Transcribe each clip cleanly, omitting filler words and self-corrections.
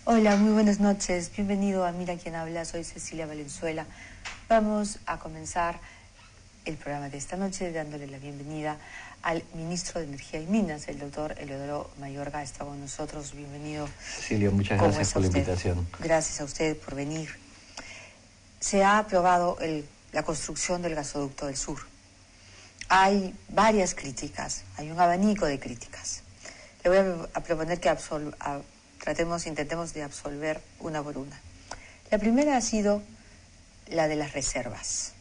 Hola, muy buenas noches. Bienvenido a Mira quién habla. Soy Cecilia Valenzuela. Vamos a comenzar el programa de esta noche dándole la bienvenida al ministro de Energía y Minas, el doctor Eleodoro Mayorga. Está con nosotros. Bienvenido. Cecilia, muchas gracias por la invitación. Gracias a usted por venir. Se ha aprobado la construcción del gasoducto del sur. Hay varias críticas, hay un abanico de críticas. Le voy a proponer que intentemos de absolver una por una. La primera ha sido la de las reservas.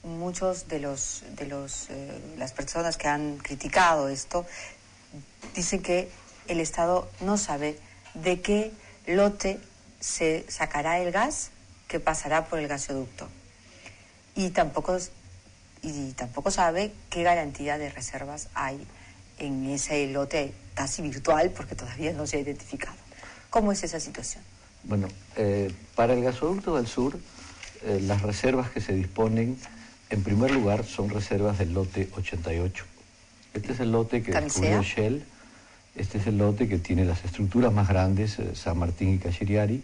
Muchos de las personas que han criticado esto dicen que el Estado no sabe de qué lote se sacará el gas que pasará por el gasoducto y tampoco sabe qué garantía de reservas hay en ese lote casi virtual, porque todavía no se ha identificado. ¿Cómo es esa situación? Bueno, para el gasoducto del sur, las reservas que se disponen, en primer lugar, son reservas del lote 88. Este es el lote que descubrió Shell, este es el lote que tiene las estructuras más grandes, San Martín y Cachiriari,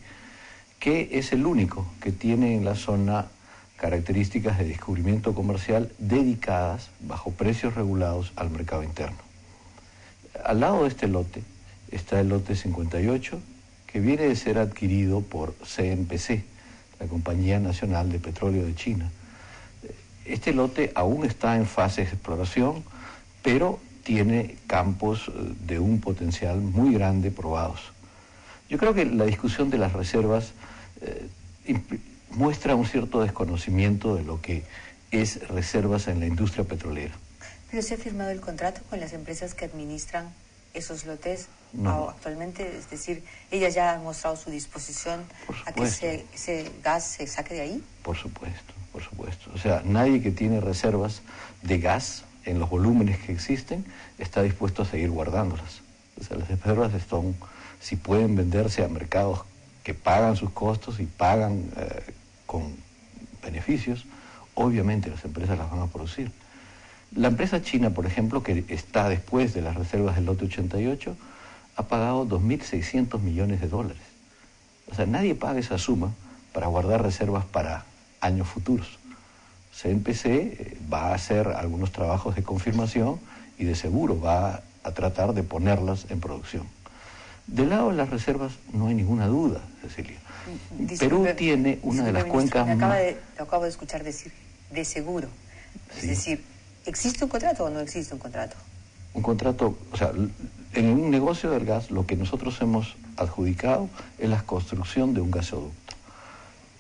que es el único que tiene en la zona características de descubrimiento comercial dedicadas, bajo precios regulados, al mercado interno. Al lado de este lote está el lote 58, que viene de ser adquirido por CNPC, la Compañía Nacional de Petróleo de China. Este lote aún está en fase de exploración, pero tiene campos de un potencial muy grande probados. Yo creo que la discusión de las reservas muestra un cierto desconocimiento de lo que es reservas en la industria petrolera. ¿Pero se ha firmado el contrato con las empresas que administran esos lotes actualmente? Es decir, ¿ellas ya han mostrado su disposición a que ese gas se saque de ahí? Por supuesto, por supuesto. O sea, nadie que tiene reservas de gas en los volúmenes que existen está dispuesto a seguir guardándolas. O sea, las reservas están, si pueden venderse a mercados que pagan sus costos y pagan con beneficios, obviamente las empresas las van a producir. La empresa china, por ejemplo, que está después de las reservas del lote 88, ha pagado 2.600 millones de dólares. O sea, nadie paga esa suma para guardar reservas para años futuros. CNPC va a hacer algunos trabajos de confirmación y de seguro va a tratar de ponerlas en producción. Del lado de las reservas no hay ninguna duda, Cecilia. Perú tiene una de las cuencas más... Lo acabo de escuchar decir, de seguro. Sí. Es decir, ¿existe un contrato o no existe un contrato? Un contrato, o sea, en un negocio del gas lo que nosotros hemos adjudicado es la construcción de un gasoducto.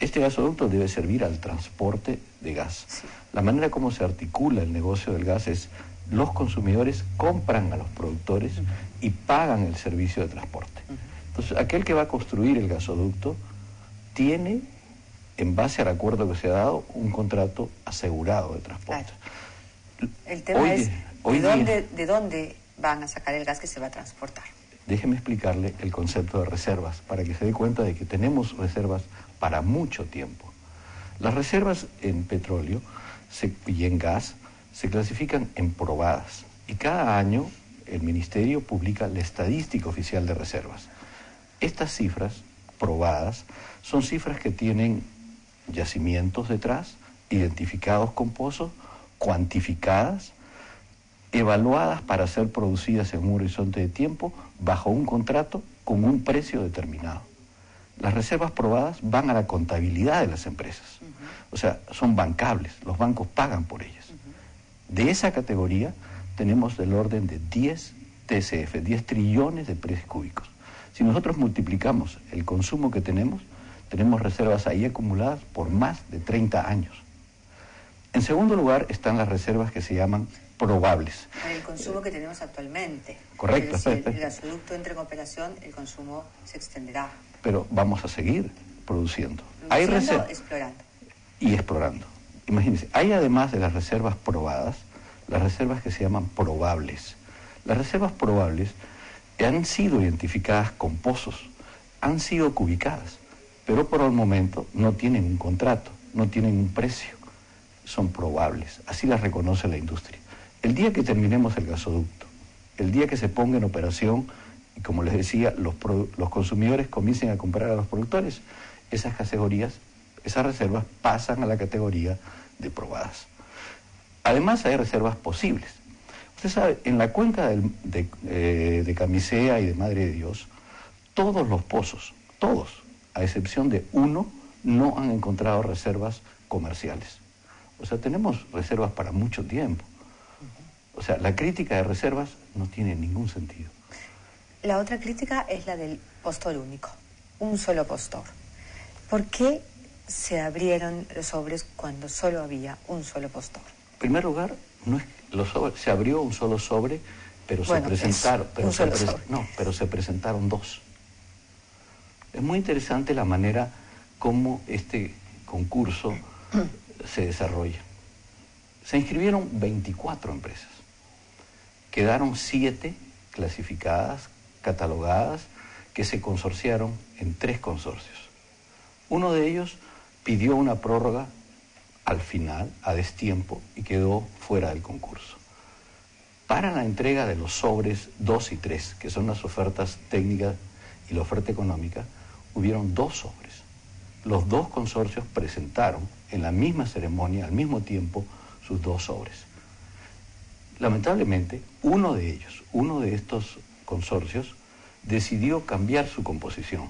Este gasoducto debe servir al transporte de gas. Sí. La manera como se articula el negocio del gas es los consumidores compran a los productores y pagan el servicio de transporte. Entonces, aquel que va a construir el gasoducto tiene, en base al acuerdo que se ha dado, un contrato asegurado de transporte. Claro. El tema es, ¿de dónde van a sacar el gas que se va a transportar? Déjeme explicarle el concepto de reservas, para que se dé cuenta de que tenemos reservas para mucho tiempo. Las reservas en petróleo y en gas se clasifican en probadas, y cada año el Ministerio publica la estadística oficial de reservas. Estas cifras probadas son cifras que tienen yacimientos detrás, identificados con pozos, cuantificadas, evaluadas para ser producidas en un horizonte de tiempo bajo un contrato con un precio determinado. Las reservas probadas van a la contabilidad de las empresas. O sea, son bancables, los bancos pagan por ellas. De esa categoría tenemos del orden de 10 TCF, 10 trillones de pies cúbicos. Si nosotros multiplicamos el consumo que tenemos reservas ahí acumuladas por más de 30 años. En segundo lugar están las reservas que se llaman probables. El consumo que tenemos actualmente. Correcto. Si el gasoducto entra en operación, el consumo se extenderá. Pero vamos a seguir produciendo. Explorando. Y explorando. Imagínense, hay además de las reservas probadas, las reservas que se llaman probables. Las reservas probables han sido identificadas con pozos, han sido cubicadas, pero por el momento no tienen un contrato, no tienen un precio, son probables, así las reconoce la industria. El día que terminemos el gasoducto, el día que se ponga en operación y como les decía, los consumidores comiencen a comprar a los productores, esas categorías, esas reservas pasan a la categoría de probadas. Además hay reservas posibles. Usted sabe, en la cuenca de Camisea y de Madre de Dios, todos los pozos, todos, a excepción de uno, no han encontrado reservas comerciales. O sea, tenemos reservas para mucho tiempo. O sea, la crítica de reservas no tiene ningún sentido. La otra crítica es la del postor único, un solo postor. ¿Por qué se abrieron los sobres cuando solo había un solo postor? En primer lugar, no es los sobres, se abrió un solo sobre, pero bueno, se presentaron, pero se presentaron dos. Es muy interesante la manera como este concurso se desarrolla. Se inscribieron 24 empresas. Quedaron 7 clasificadas, catalogadas, que se consorciaron en 3 consorcios. Uno de ellos pidió una prórroga al final, a destiempo, y quedó fuera del concurso. Para la entrega de los sobres 2 y 3, que son las ofertas técnicas y la oferta económica, hubieron 2 sobres. Los 2 consorcios presentaron en la misma ceremonia, al mismo tiempo, sus 2 sobres. Lamentablemente, uno de estos consorcios, decidió cambiar su composición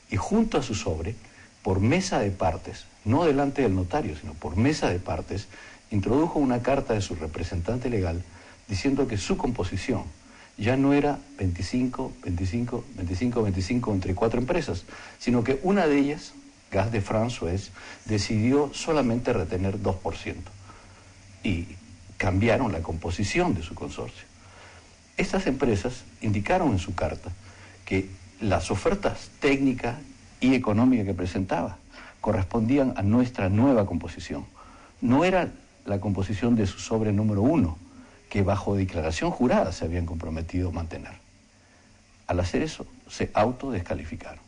y junto a su sobre, por mesa de partes, no delante del notario, sino por mesa de partes, introdujo una carta de su representante legal diciendo que su composición ya no era 25, 25, 25, 25 entre 4 empresas, sino que una de ellas, Gas de France Suez, decidió solamente retener 2% y cambiaron la composición de su consorcio. Estas empresas indicaron en su carta que las ofertas técnicas y económicas que presentaba correspondían a nuestra nueva composición. No era la composición de su sobre número 1, que bajo declaración jurada se habían comprometido a mantener. Al hacer eso, se autodescalificaron.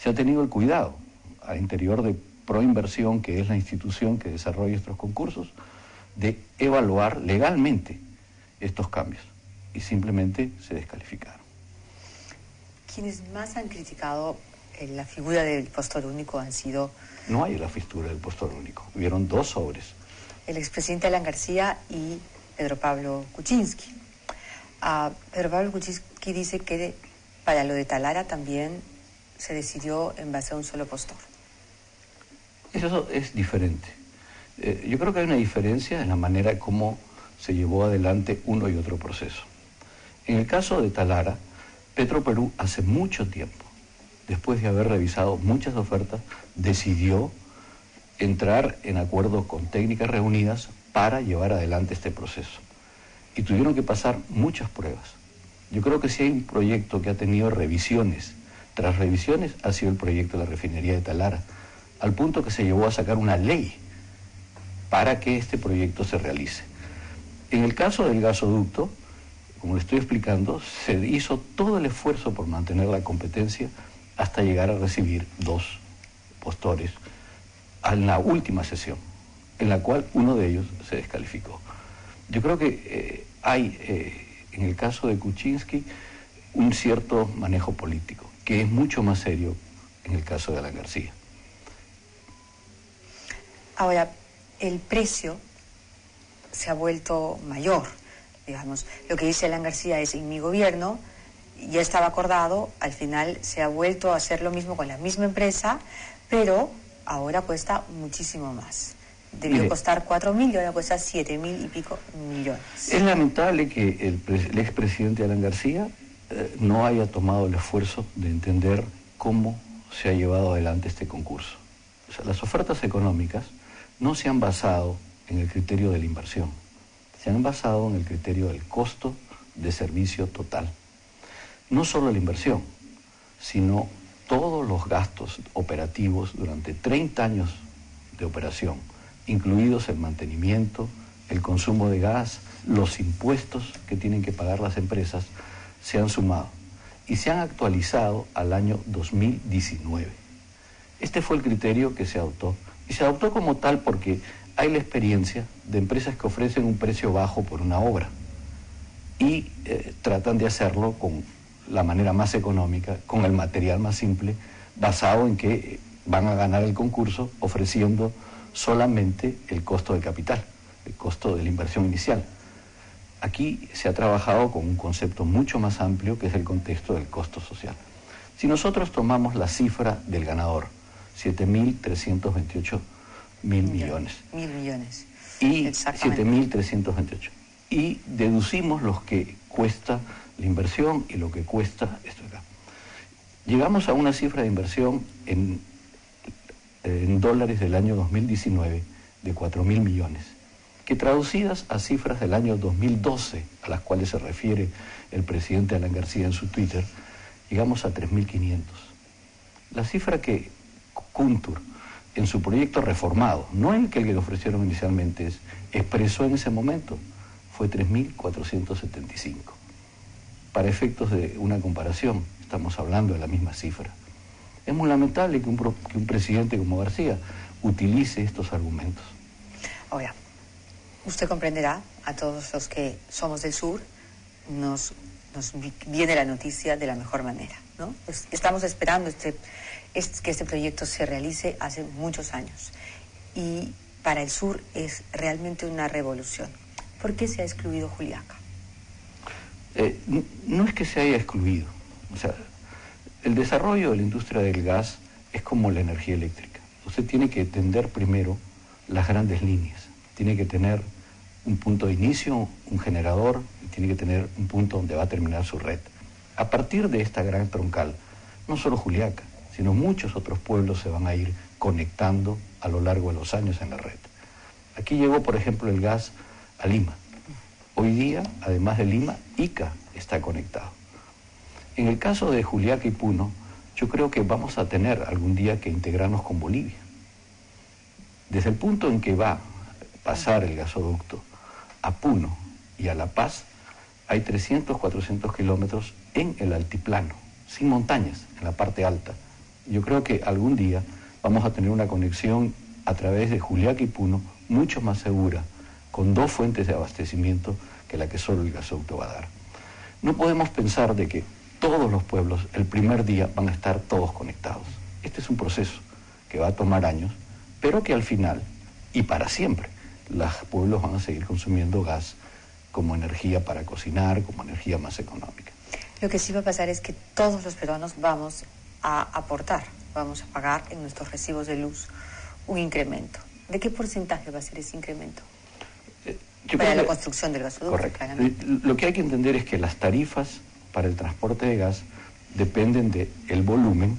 Se ha tenido el cuidado, al interior de Proinversión, que es la institución que desarrolla estos concursos, de evaluar legalmente estos cambios, y simplemente se descalificaron. Quienes más han criticado la figura del postor único han sido... No hay la figura del postor único, hubieron 2 sobres. El expresidente Alan García y Pedro Pablo Kuczynski. Pedro Pablo Kuczynski dice que para lo de Talara también se decidió en base a un solo postor. Eso es diferente. Yo creo que hay una diferencia en la manera como se llevó adelante uno y otro proceso. En el caso de Talara, Petroperú hace mucho tiempo, después de haber revisado muchas ofertas, decidió entrar en acuerdo con Técnicas Reunidas para llevar adelante este proceso. Y tuvieron que pasar muchas pruebas. Yo creo que si hay un proyecto que ha tenido revisiones tras revisiones, ha sido el proyecto de la refinería de Talara, al punto que se llevó a sacar una ley para que este proyecto se realice. En el caso del gasoducto, como le estoy explicando, se hizo todo el esfuerzo por mantener la competencia hasta llegar a recibir 2 postores en la última sesión, en la cual uno de ellos se descalificó. Yo creo que hay, en el caso de Kuczynski, un cierto manejo político, que es mucho más serio en el caso de Alan García. Ahora, el precio se ha vuelto mayor, digamos. Lo que dice Alan García es, en mi gobierno ya estaba acordado, al final se ha vuelto a hacer lo mismo con la misma empresa, pero ahora cuesta muchísimo más. Debió costar 4.000 y ahora cuesta 7.000 y pico millones. Es lamentable que el expresidente Alan García no haya tomado el esfuerzo de entender cómo se ha llevado adelante este concurso. O sea, las ofertas económicas no se han basado en el criterio de la inversión, se han basado en el criterio del costo de servicio total. No solo la inversión, sino todos los gastos operativos durante 30 años de operación, incluidos el mantenimiento, el consumo de gas, los impuestos que tienen que pagar las empresas, se han sumado y se han actualizado al año 2019. Este fue el criterio que se adoptó, y se adoptó como tal porque hay la experiencia de empresas que ofrecen un precio bajo por una obra y tratan de hacerlo con la manera más económica, con el material más simple, basado en que van a ganar el concurso ofreciendo solamente el costo de capital, el costo de la inversión inicial. Aquí se ha trabajado con un concepto mucho más amplio, que es el contexto del costo social. Si nosotros tomamos la cifra del ganador, 7.328 mil millones. Mil millones. Y 7.328. Y deducimos lo que cuesta la inversión y lo que cuesta esto acá. Llegamos a una cifra de inversión en dólares del año 2019 de 4.000 millones, que traducidas a cifras del año 2012, a las cuales se refiere el presidente Alan García en su Twitter, llegamos a 3.500. La cifra que Kuntur, en su proyecto reformado, no en el que le ofrecieron inicialmente, expresó en ese momento, fue 3.475. Para efectos de una comparación, estamos hablando de la misma cifra. Es muy lamentable que un presidente como García utilice estos argumentos. Ahora, usted comprenderá, a todos los que somos del sur, nos viene la noticia de la mejor manera, ¿no? Estamos esperando que este proyecto se realice hace muchos años. Y para el sur es realmente una revolución. ¿Por qué se ha excluido Juliaca? No es que se haya excluido. O sea, el desarrollo de la industria del gas es como la energía eléctrica. Usted tiene que entender primero las grandes líneas. Tiene que tener un punto de inicio, un generador, y tiene que tener un punto donde va a terminar su red. A partir de esta gran troncal, no solo Juliaca, sino muchos otros pueblos se van a ir conectando a lo largo de los años en la red. Aquí llegó, por ejemplo, el gas a Lima. Hoy día, además de Lima, Ica está conectado. En el caso de Juliaca y Puno, yo creo que vamos a tener algún día que integrarnos con Bolivia. Desde el punto en que va a pasar el gasoducto a Puno y a La Paz, hay 300, 400 kilómetros en el altiplano, sin montañas, en la parte alta. Yo creo que algún día vamos a tener una conexión a través de Juliaca y Puno mucho más segura, con dos fuentes de abastecimiento que la que solo el gasoducto va a dar. No podemos pensar de que todos los pueblos el primer día van a estar todos conectados. Este es un proceso que va a tomar años, pero que al final, y para siempre, los pueblos van a seguir consumiendo gas como energía para cocinar, como energía más económica. Lo que sí va a pasar es que todos los peruanos vamos a aportar, vamos a pagar en nuestros recibos de luz un incremento. ¿De qué porcentaje va a ser ese incremento? Para la construcción del gasoducto, correcto. Claramente. Lo que hay que entender es que las tarifas para el transporte de gas dependen del volumen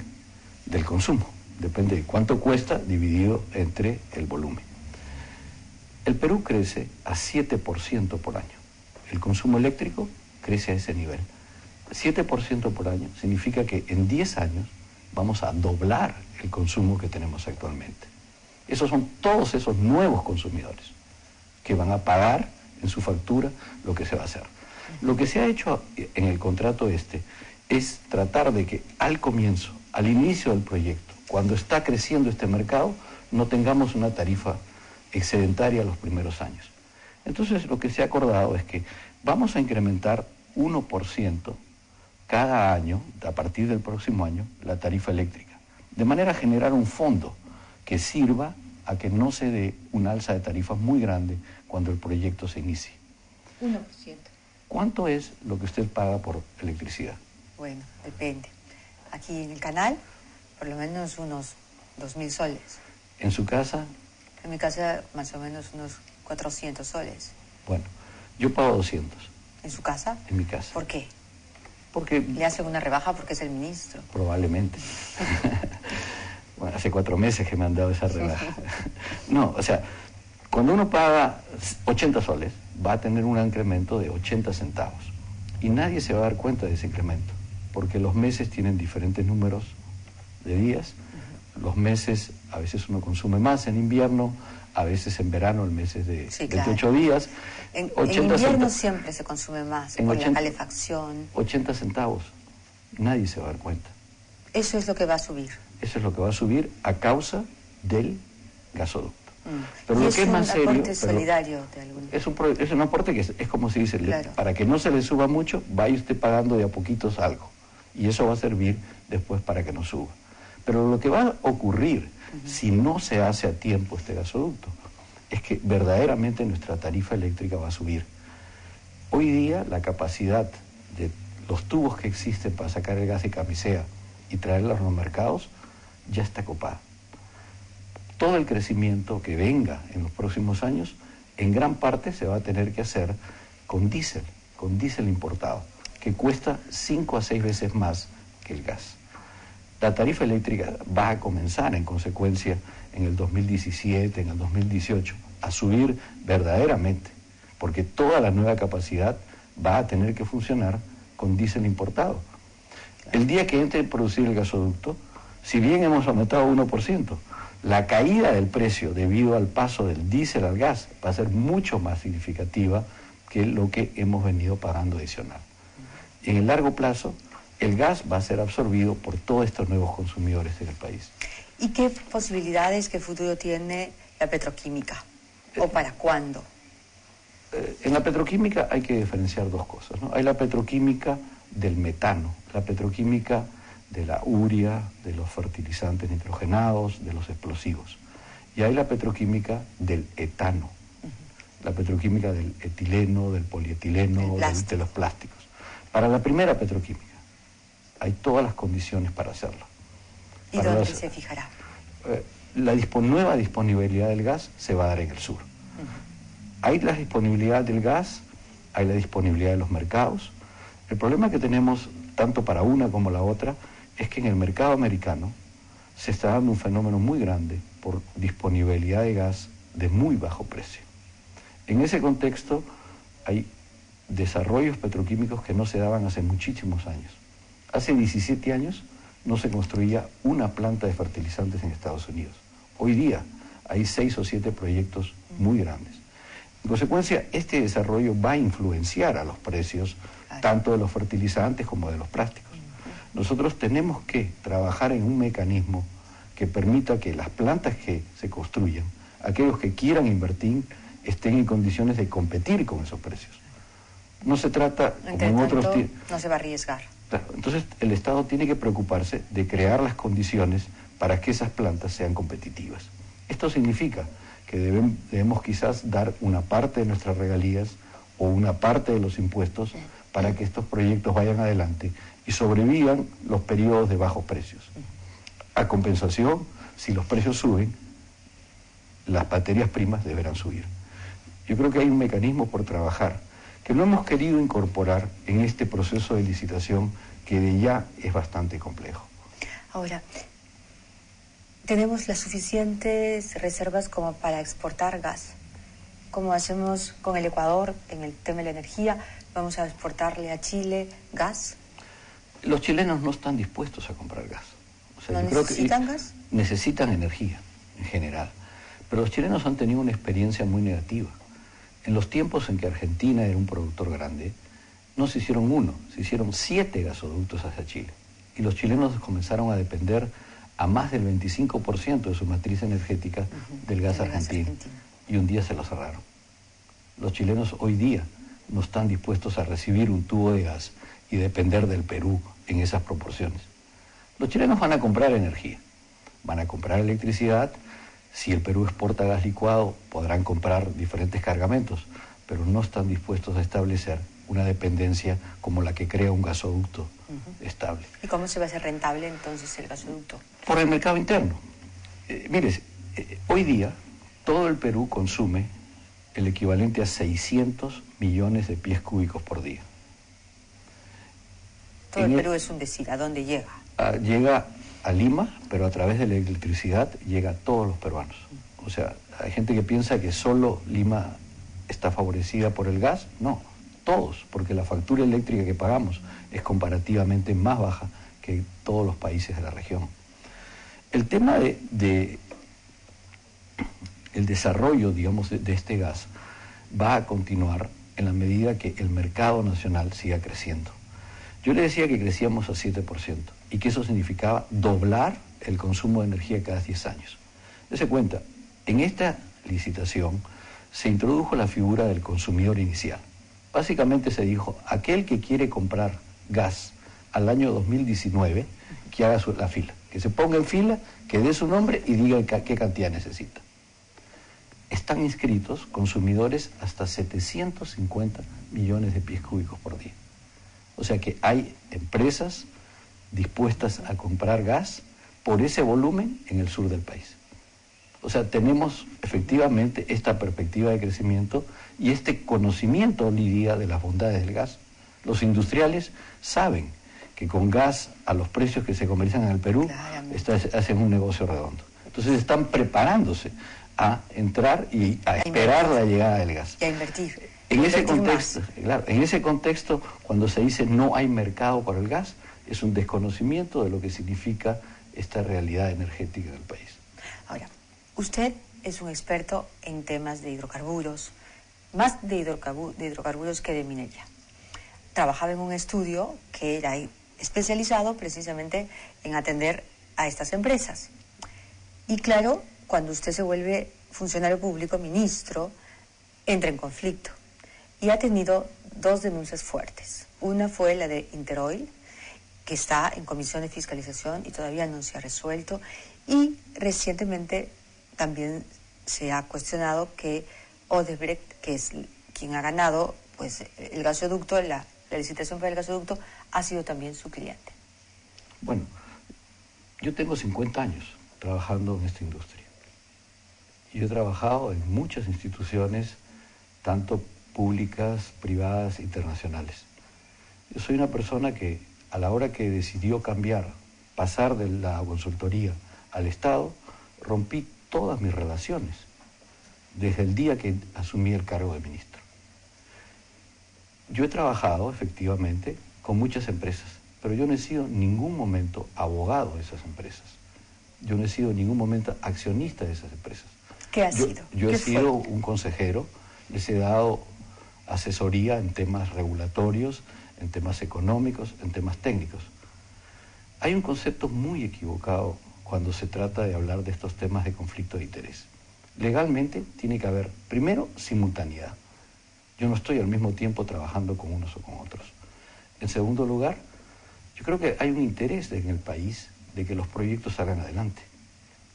del consumo. Depende de cuánto cuesta dividido entre el volumen. El Perú crece a 7% por año. El consumo eléctrico crece a ese nivel. 7% por año significa que en 10 años vamos a doblar el consumo que tenemos actualmente. Esos son todos esos nuevos consumidores que van a pagar en su factura lo que se va a hacer. Lo que se ha hecho en el contrato es tratar de que al comienzo, al inicio del proyecto, cuando está creciendo este mercado, no tengamos una tarifa excedentaria los primeros años. Entonces lo que se ha acordado es que vamos a incrementar 1% cada año, a partir del próximo año, la tarifa eléctrica, de manera a generar un fondo que sirva a que no se dé una alza de tarifas muy grande cuando el proyecto se inicie. 1%. ¿Cuánto es lo que usted paga por electricidad? Bueno, depende. Aquí en el canal, por lo menos unos 2.000 soles. ¿En su casa? En mi casa, más o menos unos 400 soles. Bueno, yo pago 200. ¿En su casa? En mi casa. ¿Por qué? Porque... ¿Le hacen una rebaja porque es el ministro? Probablemente. Bueno, hace 4 meses que me han dado esa rebaja. No, o sea, cuando uno paga 80 soles, va a tener un incremento de 80 centavos. Y nadie se va a dar cuenta de ese incremento, porque los meses tienen diferentes números de días. Los meses, a veces uno consume más en invierno, a veces en verano el mes es de 28 días. En invierno siempre se consume más, por la calefacción. 80 centavos, nadie se va a dar cuenta. Eso es lo que va a subir. Eso es lo que va a subir a causa del gasoducto. Pero lo que es más serio... Es un aporte solidario de algún... Es un aporte que es como se dice, claro. Para que no se le suba mucho, vaya usted pagando de a poquitos algo. y eso va a servir después para que no suba. Pero lo que va a ocurrir si no se hace a tiempo este gasoducto es que verdaderamente nuestra tarifa eléctrica va a subir. Hoy día la capacidad de los tubos que existen para sacar el gas de camisea y traerlos a los mercados ya está copada. Todo el crecimiento que venga en los próximos años, en gran parte se va a tener que hacer con diésel importado, que cuesta 5 a 6 veces más que el gas. La tarifa eléctrica va a comenzar, en consecuencia, en el 2017, en el 2018, a subir verdaderamente, porque toda la nueva capacidad va a tener que funcionar con diésel importado. El día que entre a producir el gasoducto, si bien hemos aumentado 1%, la caída del precio debido al paso del diésel al gas va a ser mucho más significativa que lo que hemos venido pagando adicional. En el largo plazo, el gas va a ser absorbido por todos estos nuevos consumidores en el país. ¿Y qué posibilidades, qué futuro tiene la petroquímica? ¿O para cuándo? En la petroquímica hay que diferenciar dos cosas, ¿no? Hay la petroquímica del metano, la petroquímica de la urea, de los fertilizantes nitrogenados, de los explosivos. Y hay la petroquímica del etano, la petroquímica del etileno, del polietileno, de los plásticos. Para la primera petroquímica hay todas las condiciones para hacerlo. ¿Y dónde se fijará? La nueva disponibilidad del gas se va a dar en el sur. Hay la disponibilidad del gas, hay la disponibilidad de los mercados. El problema que tenemos, tanto para una como la otra, es que en el mercado americano se está dando un fenómeno muy grande por disponibilidad de gas de muy bajo precio. En ese contexto hay desarrollos petroquímicos que no se daban hace muchísimos años. Hace 17 años no se construía una planta de fertilizantes en Estados Unidos. Hoy día hay 6 o 7 proyectos muy grandes. En consecuencia, este desarrollo va a influenciar a los precios tanto de los fertilizantes como de los plásticos. Nosotros tenemos que trabajar en un mecanismo que permita que las plantas que se construyan, aquellos que quieran invertir, estén en condiciones de competir con esos precios. No se trata, como en otros tiempos, no se va a arriesgar. Claro, entonces el Estado tiene que preocuparse de crear las condiciones para que esas plantas sean competitivas. Esto significa que debemos quizás dar una parte de nuestras regalías o una parte de los impuestos para que estos proyectos vayan adelante y sobrevivan los periodos de bajos precios. A compensación, si los precios suben, las materias primas deberán subir. Yo creo que hay un mecanismo por trabajar que no hemos querido incorporar en este proceso de licitación que de ya es bastante complejo. Ahora, ¿tenemos las suficientes reservas como para exportar gas? Como hacemos con el Ecuador en el tema de la energía, ¿vamos a exportarle a Chile gas? Los chilenos no están dispuestos a comprar gas. O sea, ¿No necesitan gas? Necesitan energía, en general. Pero los chilenos han tenido una experiencia muy negativa. En los tiempos en que Argentina era un productor grande, no se hicieron uno, se hicieron 7 gasoductos hacia Chile. Y los chilenos comenzaron a depender a más del 25% de su matriz energética del gas argentino. Y un día se lo cerraron. Los chilenos hoy día no están dispuestos a recibir un tubo de gas y depender del Perú en esas proporciones. Los chilenos van a comprar energía, van a comprar electricidad. Si el Perú exporta gas licuado, podrán comprar diferentes cargamentos, pero no están dispuestos a establecer una dependencia como la que crea un gasoducto estable. ¿Y cómo se va a hacer rentable entonces el gasoducto? Por el mercado interno. Mire, hoy día todo el Perú consume el equivalente a 600 millones de pies cúbicos por día. Todo el Perú es un decir, ¿a dónde llega? Llega a Lima, pero a través de la electricidad llega a todos los peruanos. O sea, hay gente que piensa que solo Lima está favorecida por el gas. No, todos, porque la factura eléctrica que pagamos es comparativamente más baja que todos los países de la región. El tema el desarrollo, digamos, de este gas va a continuar en la medida que el mercado nacional siga creciendo. Yo le decía que crecíamos a 7% y que eso significaba doblar el consumo de energía cada 10 años. Dese cuenta, en esta licitación se introdujo la figura del consumidor inicial. Básicamente se dijo, aquel que quiere comprar gas al año 2019 que haga la fila, que se ponga en fila, que dé su nombre y diga qué cantidad necesita. Están inscritos consumidores hasta 750 millones de pies cúbicos por día. O sea que hay empresas dispuestas a comprar gas por ese volumen en el sur del país. O sea, tenemos efectivamente esta perspectiva de crecimiento y este conocimiento hoy día de las bondades del gas. Los industriales saben que con gas a los precios que se comercian en el Perú hacen un negocio redondo. Entonces están preparándose a entrar y a esperar la llegada del gas. Y a invertir. En ese contexto, claro, en ese contexto, cuando se dice no hay mercado para el gas, es un desconocimiento de lo que significa esta realidad energética del país. Ahora, usted es un experto en temas de hidrocarburos, más de hidrocarburos que de minería. Trabajaba en un estudio que era especializado precisamente en atender a estas empresas. Y claro, cuando usted se vuelve funcionario público, ministro, entra en conflicto. Y ha tenido dos denuncias fuertes. Una fue la de Interoil, que está en comisión de fiscalización y todavía no se ha resuelto. Y recientemente también se ha cuestionado que Odebrecht, que es quien ha ganado pues el gasoducto, la licitación para el gasoducto, ha sido también su cliente. Bueno, yo tengo 50 años trabajando en esta industria. Yo he trabajado en muchas instituciones, tanto públicas, privadas, internacionales. Yo soy una persona que a la hora que decidió cambiar, pasar de la consultoría al Estado, rompí todas mis relaciones desde el día que asumí el cargo de ministro. Yo he trabajado efectivamente con muchas empresas, pero yo no he sido en ningún momento abogado de esas empresas. Yo no he sido en ningún momento accionista de esas empresas. ¿Qué ha sido? Yo he sido un consejero, les he dado asesoría en temas regulatorios, en temas económicos, en temas técnicos. Hay un concepto muy equivocado cuando se trata de hablar de estos temas de conflicto de interés. Legalmente tiene que haber, primero, simultaneidad. Yo no estoy al mismo tiempo trabajando con unos o con otros. En segundo lugar, yo creo que hay un interés en el país de que los proyectos salgan adelante.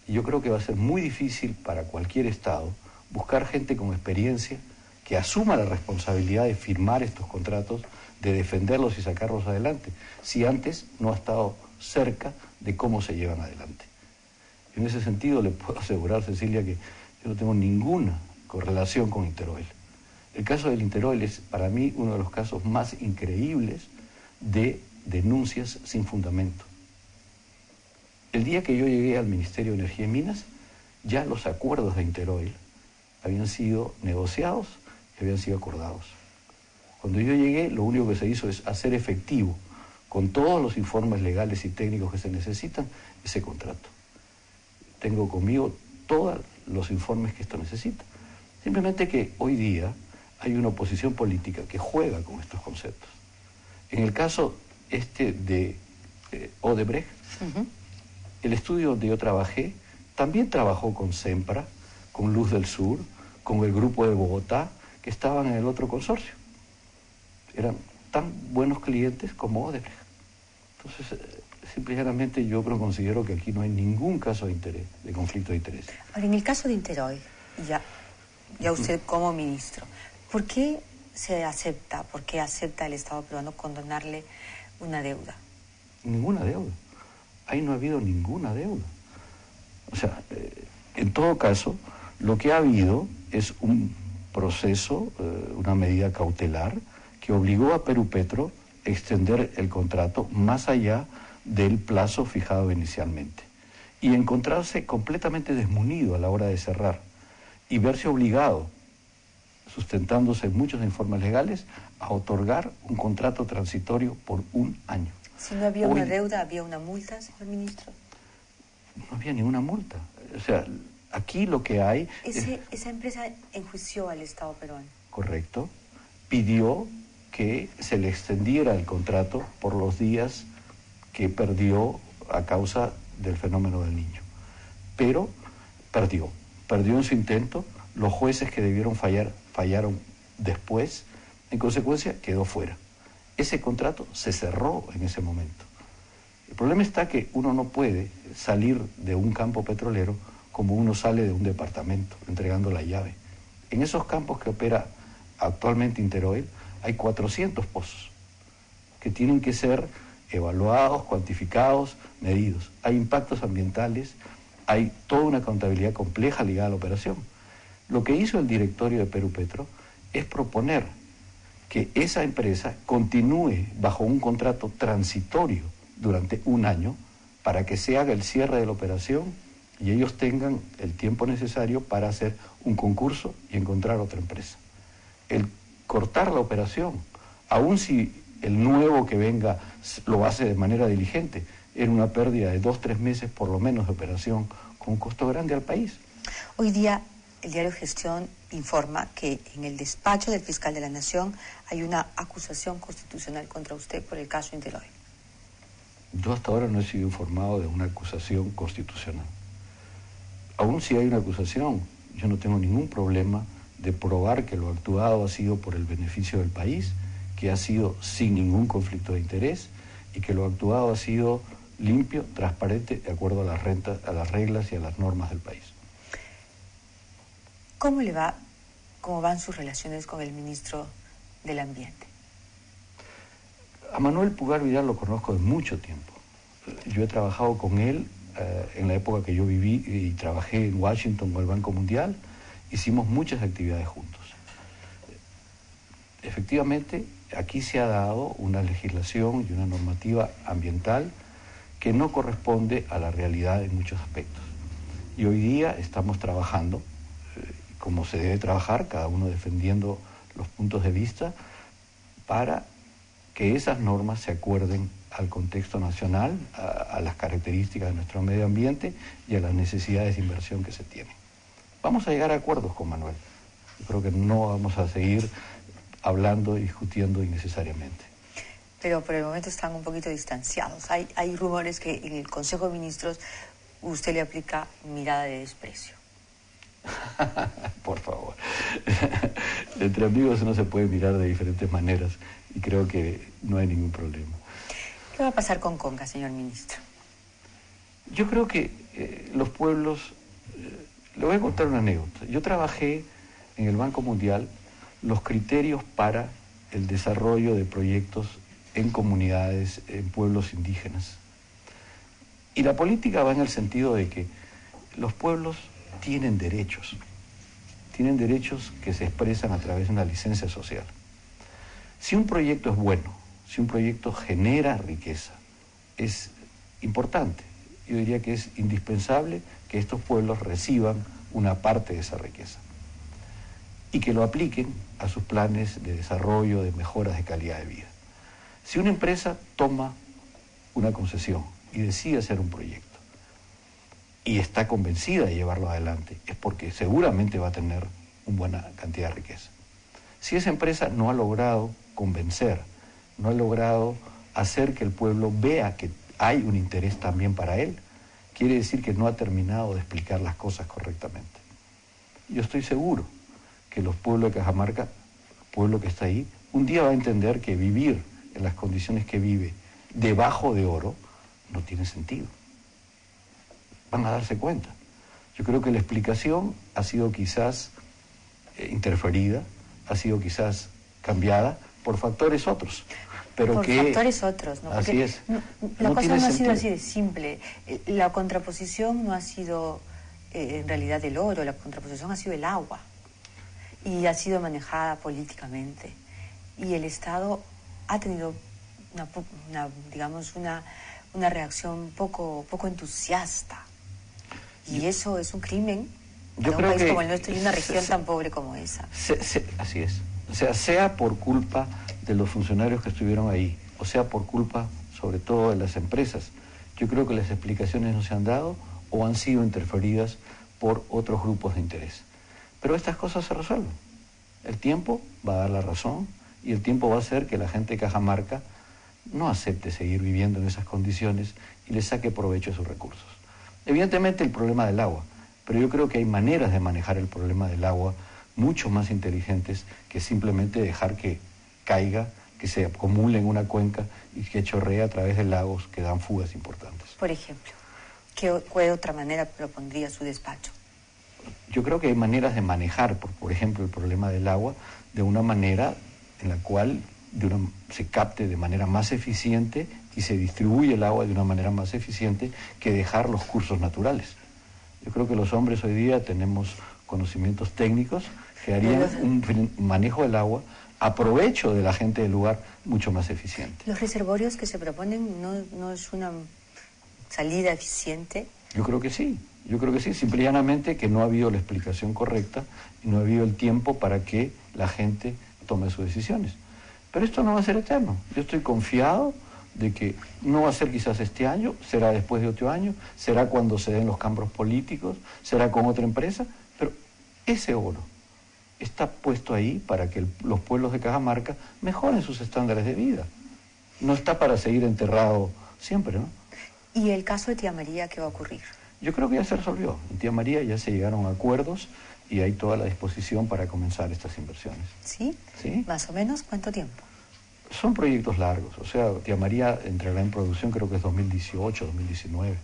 Y yo creo que va a ser muy difícil para cualquier Estado buscar gente con experiencia que asuma la responsabilidad de firmar estos contratos, de defenderlos y sacarlos adelante, si antes no ha estado cerca de cómo se llevan adelante. En ese sentido le puedo asegurar, Cecilia, que yo no tengo ninguna correlación con Interoil. El caso del Interoil es para mí uno de los casos más increíbles de denuncias sin fundamento. El día que yo llegué al Ministerio de Energía y Minas, ya los acuerdos de Interoil habían sido negociados y habían sido acordados. Cuando yo llegué, lo único que se hizo es hacer efectivo, con todos los informes legales y técnicos que se necesitan, ese contrato. Tengo conmigo todos los informes que esto necesita. Simplemente que hoy día hay una oposición política que juega con estos conceptos. En el caso de Odebrecht, el estudio donde yo trabajé también trabajó con Sempra, con Luz del Sur, con el Grupo de Bogotá, que estaban en el otro consorcio. Eran tan buenos clientes como Odebrecht. Entonces, simplemente yo considero que aquí no hay ningún caso de interés, de conflicto de interés. Ahora, en el caso de Interoil, ya usted como ministro, ¿por qué acepta el Estado peruano condonarle una deuda? Ninguna deuda. Ahí no ha habido ninguna deuda. O sea, en todo caso, lo que ha habido es un proceso, una medida cautelar que obligó a Perupetro a extender el contrato más allá del plazo fijado inicialmente y encontrarse completamente desmunido a la hora de cerrar y verse obligado, sustentándose en muchos informes legales, a otorgar un contrato transitorio por un año. Si no había una deuda, ¿había una multa, señor ministro? No había ninguna multa. O sea, aquí lo que hay... Esa empresa enjuició al Estado peruano. Correcto. Pidió que se le extendiera el contrato por los días que perdió a causa del fenómeno del Niño. Pero perdió en su intento. Los jueces que debieron fallar, fallaron después. En consecuencia, quedó fuera. ese contrato se cerró en ese momento. El problema está que uno no puede salir de un campo petrolero como uno sale de un departamento, entregando la llave. En esos campos que opera actualmente Interoil hay 400 pozos que tienen que ser evaluados, cuantificados, medidos. Hay impactos ambientales, hay toda una contabilidad compleja ligada a la operación. Lo que hizo el directorio de Perú Petro es proponer que esa empresa continúe bajo un contrato transitorio durante un año para que se haga el cierre de la operación y ellos tengan el tiempo necesario para hacer un concurso y encontrar otra empresa. El cortar la operación, aun si el nuevo que venga lo hace de manera diligente, era una pérdida de 2-3 meses por lo menos de operación con un costo grande al país. Hoy día el diario Gestión informa que en el despacho del fiscal de la Nación hay una acusación constitucional contra usted por el caso Interoil. Yo hasta ahora no he sido informado de una acusación constitucional. Aún si hay una acusación, yo no tengo ningún problema de probar que lo actuado ha sido por el beneficio del país, que ha sido sin ningún conflicto de interés y que lo actuado ha sido limpio, transparente, de acuerdo a las reglas y a las normas del país. ¿Cómo le va, cómo van sus relaciones con el ministro del Ambiente? A Manuel Pugar Vidal lo conozco de mucho tiempo. Yo he trabajado con él en la época que yo viví y trabajé en Washington con el Banco Mundial. Hicimos muchas actividades juntos. Efectivamente, aquí se ha dado una legislación y una normativa ambiental que no corresponde a la realidad en muchos aspectos. Y hoy día estamos trabajando como se debe trabajar, cada uno defendiendo los puntos de vista, para que esas normas se acuerden al contexto nacional, a las características de nuestro medio ambiente y a las necesidades de inversión que se tienen. Vamos a llegar a acuerdos con Manuel. Yo creo que no vamos a seguir hablando y discutiendo innecesariamente. Pero por el momento están un poquito distanciados. Hay rumores que en el Consejo de Ministros usted le aplica mirada de desprecio. Por favor. Entre amigos no se puede mirar de diferentes maneras y creo que no hay ningún problema. ¿Qué va a pasar con Conga, señor ministro? Yo creo que los pueblos... le voy a contar una anécdota. Yo trabajé en el Banco Mundial los criterios para el desarrollo de proyectos en comunidades, en pueblos indígenas. Y la política va en el sentido de que los pueblos tienen derechos que se expresan a través de una licencia social. Si un proyecto es bueno, si un proyecto genera riqueza, es importante, yo diría que es indispensable que estos pueblos reciban una parte de esa riqueza y que lo apliquen a sus planes de desarrollo, de mejoras de calidad de vida. Si una empresa toma una concesión y decide hacer un proyecto y está convencida de llevarlo adelante, es porque seguramente va a tener una buena cantidad de riqueza. Si esa empresa no ha logrado convencer, no ha logrado hacer que el pueblo vea que hay un interés también para él, quiere decir que no ha terminado de explicar las cosas correctamente. Yo estoy seguro que los pueblos de Cajamarca, el pueblo que está ahí, un día va a entender que vivir en las condiciones que vive debajo de oro no tiene sentido. Van a darse cuenta. Yo creo que la explicación ha sido quizás interferida, ha sido quizás cambiada por factores otros. Pero por que, factores otros, ¿no? Así es. La cosa no ha sido así de simple. La contraposición no ha sido en realidad el oro, la contraposición ha sido el agua. Y ha sido manejada políticamente. Y el Estado ha tenido una reacción poco entusiasta. Y eso es un crimen para un país como el nuestro y una región tan pobre como esa. Así es. O sea por culpa de los funcionarios que estuvieron ahí, o sea por culpa sobre todo de las empresas. Yo creo que las explicaciones no se han dado o han sido interferidas por otros grupos de interés. Pero estas cosas se resuelven. El tiempo va a dar la razón y el tiempo va a hacer que la gente de Cajamarca no acepte seguir viviendo en esas condiciones y le saque provecho de sus recursos. Evidentemente el problema del agua, pero yo creo que hay maneras de manejar el problema del agua mucho más inteligentes que simplemente dejar que caiga que se acumula en una cuenca y que chorrea a través de lagos que dan fugas importantes. Por ejemplo, ¿qué otra manera propondría su despacho? Yo creo que hay maneras de manejar, por ejemplo, el problema del agua de una manera en la cual se capte de manera más eficiente y se distribuye el agua de una manera más eficiente que dejar los cursos naturales. Yo creo que los hombres hoy día tenemos conocimientos técnicos que harían un manejo del agua a provecho de la gente del lugar mucho más eficiente. ¿Los reservorios que se proponen no es una salida eficiente? Yo creo que sí, simple y llanamente que no ha habido la explicación correcta y no ha habido el tiempo para que la gente tome sus decisiones. Pero esto no va a ser eterno. Yo estoy confiado de que no va a ser quizás este año, será después de otro año, será cuando se den los cambios políticos, será con otra empresa, pero ese oro está puesto ahí para que los pueblos de Cajamarca mejoren sus estándares de vida. No está para seguir enterrado siempre, ¿no? ¿Y el caso de Tía María qué va a ocurrir? Yo creo que ya se resolvió. En Tía María ya se llegaron a acuerdos y hay toda la disposición para comenzar estas inversiones. ¿Sí? ¿Sí? ¿Más o menos cuánto tiempo? Son proyectos largos. O sea, Tía María entrará en producción creo que es 2018, 2019.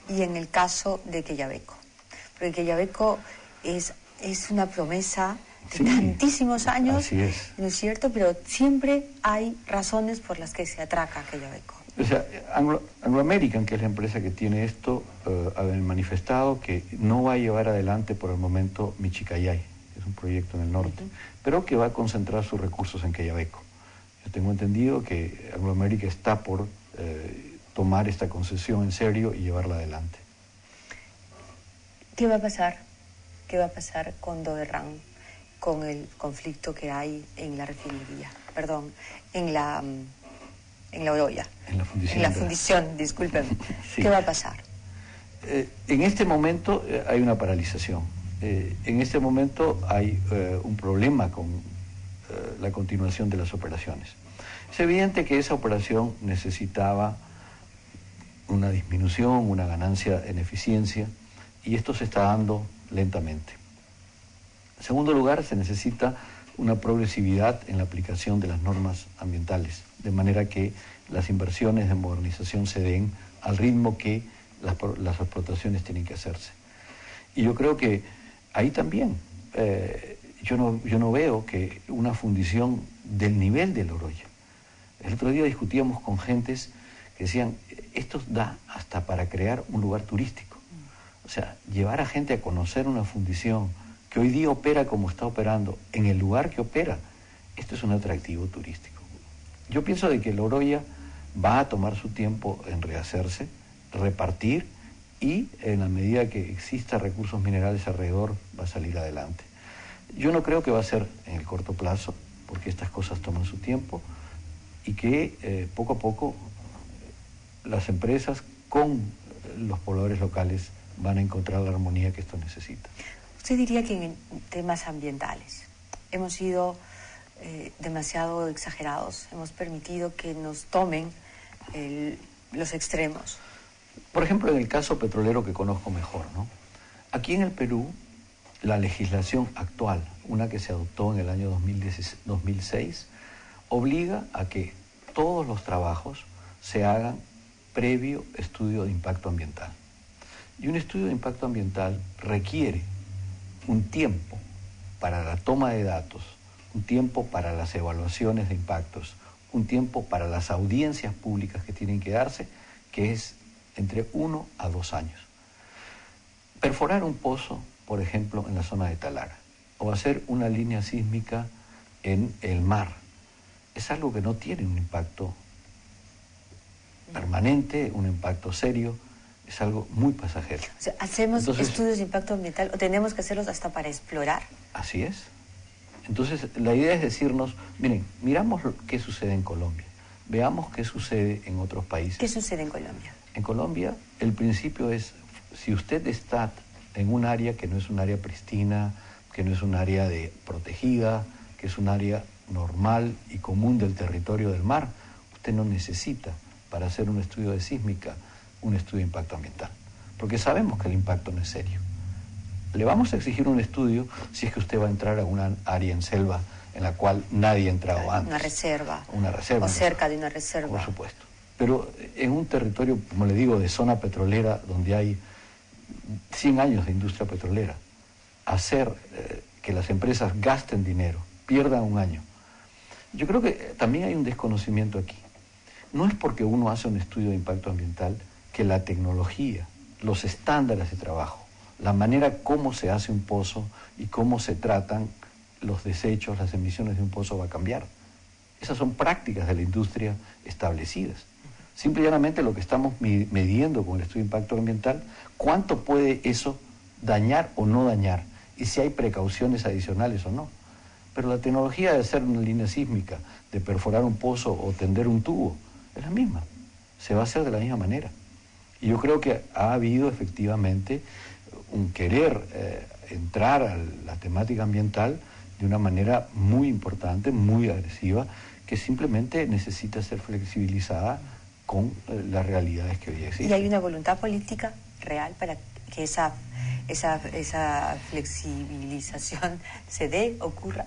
Y en el caso de Quellaveco, porque Quellaveco es una promesa de tantísimos años, así es. ¿No es cierto? Pero siempre hay razones por las que se atraca Quellaveco. O sea, Anglo American, que es la empresa que tiene esto, ha manifestado que no va a llevar adelante por el momento Michicayay, que es un proyecto en el norte, pero que va a concentrar sus recursos en Quellaveco. Yo tengo entendido que Anglo American está por tomar esta concesión en serio y llevarla adelante. ¿Qué va a pasar? ¿Qué va a pasar con Doderran, con el conflicto que hay en la refinería? Perdón, en la Oroya. En la fundición. En la fundición, discúlpenme. Sí. ¿Qué va a pasar? En este momento hay una paralización. En este momento hay un problema con la continuación de las operaciones. Es evidente que esa operación necesitaba una disminución, una ganancia en eficiencia, y esto se está dando lentamente. En segundo lugar, se necesita una progresividad en la aplicación de las normas ambientales, de manera que las inversiones de modernización se den al ritmo que las explotaciones tienen que hacerse. Y yo creo que ahí también, yo no veo que una fundición del nivel del Oroya. El otro día discutíamos con gentes que decían, esto da hasta para crear un lugar turístico. O sea, llevar a gente a conocer una fundición que hoy día opera como está operando, en el lugar que opera, esto es un atractivo turístico. Yo pienso de que el Oroya va a tomar su tiempo en rehacerse, repartir, y en la medida que exista recursos minerales alrededor va a salir adelante. Yo no creo que va a ser en el corto plazo, porque estas cosas toman su tiempo, y que poco a poco las empresas con los pobladores locales van a encontrar la armonía que esto necesita. ¿Usted diría que en temas ambientales hemos sido demasiado exagerados? ¿Hemos permitido que nos tomen los extremos? Por ejemplo, en el caso petrolero que conozco mejor, ¿no? Aquí en el Perú, la legislación actual, una que se adoptó en el año 2006, obliga a que todos los trabajos se hagan previo estudio de impacto ambiental. Y un estudio de impacto ambiental requiere un tiempo para la toma de datos, un tiempo para las evaluaciones de impactos, un tiempo para las audiencias públicas que tienen que darse, que es entre 1 a 2 años. Perforar un pozo, por ejemplo, en la zona de Talara, o hacer una línea sísmica en el mar, es algo que no tiene un impacto permanente, un impacto serio, es algo muy pasajero. O sea, ¿hacemos estudios de impacto ambiental o tenemos que hacerlos hasta para explorar? Así es. Entonces, la idea es decirnos, miren, miramos qué sucede en Colombia, veamos qué sucede en otros países. ¿Qué sucede en Colombia? En Colombia, el principio es, si usted está en un área que no es un área pristina, que no es un área protegida, que es un área normal y común del territorio del mar, usted no necesita, para hacer un estudio de sísmica, un estudio de impacto ambiental, porque sabemos que el impacto no es serio. Le vamos a exigir un estudio si es que usted va a entrar a una área en selva en la cual nadie ha entrado antes. Una reserva. Una reserva. O cerca de una reserva. Por supuesto. Pero en un territorio, como le digo, de zona petrolera, donde hay 100 años de industria petrolera, hacer que las empresas gasten dinero, pierdan un año. Yo creo que también hay un desconocimiento aquí. No es porque uno hace un estudio de impacto ambiental que la tecnología, los estándares de trabajo, la manera como se hace un pozo y cómo se tratan los desechos, las emisiones de un pozo va a cambiar. Esas son prácticas de la industria establecidas. Simple y llanamente lo que estamos midiendo con el estudio de impacto ambiental, cuánto puede eso dañar o no dañar, y si hay precauciones adicionales o no. Pero la tecnología de hacer una línea sísmica, de perforar un pozo o tender un tubo, es la misma. Se va a hacer de la misma manera. Y yo creo que ha habido efectivamente un querer entrar a la temática ambiental de una manera muy importante, muy agresiva, que simplemente necesita ser flexibilizada con las realidades que hoy existen. ¿Y hay una voluntad política real para que esa flexibilización se dé, ocurra?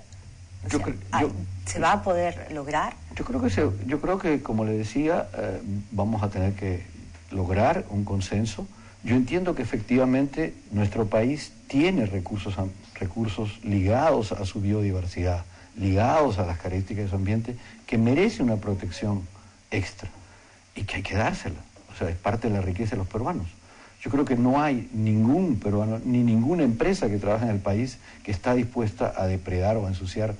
¿Se va a poder lograr? Yo creo que como le decía, vamos a tener que lograr un consenso. Yo entiendo que efectivamente nuestro país tiene recursos ligados a su biodiversidad, ligados a las características de su ambiente, que merece una protección extra y que hay que dársela. O sea, es parte de la riqueza de los peruanos. Yo creo que no hay ningún peruano, ni ninguna empresa que trabaja en el país que está dispuesta a depredar o a ensuciar.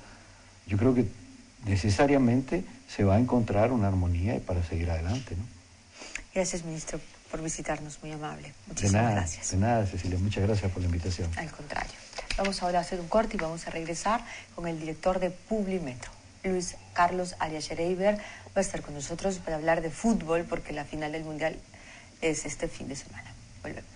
Yo creo que necesariamente se va a encontrar una armonía para seguir adelante, ¿no? Gracias, ministro, por visitarnos, muy amable. Muchísimas gracias. De nada, Cecilia, muchas gracias por la invitación. Al contrario. Vamos ahora a hacer un corte y vamos a regresar con el director de Publimetro, Luis Carlos Arias Schreiber. Va a estar con nosotros para hablar de fútbol, porque la final del Mundial es este fin de semana. Volvemos.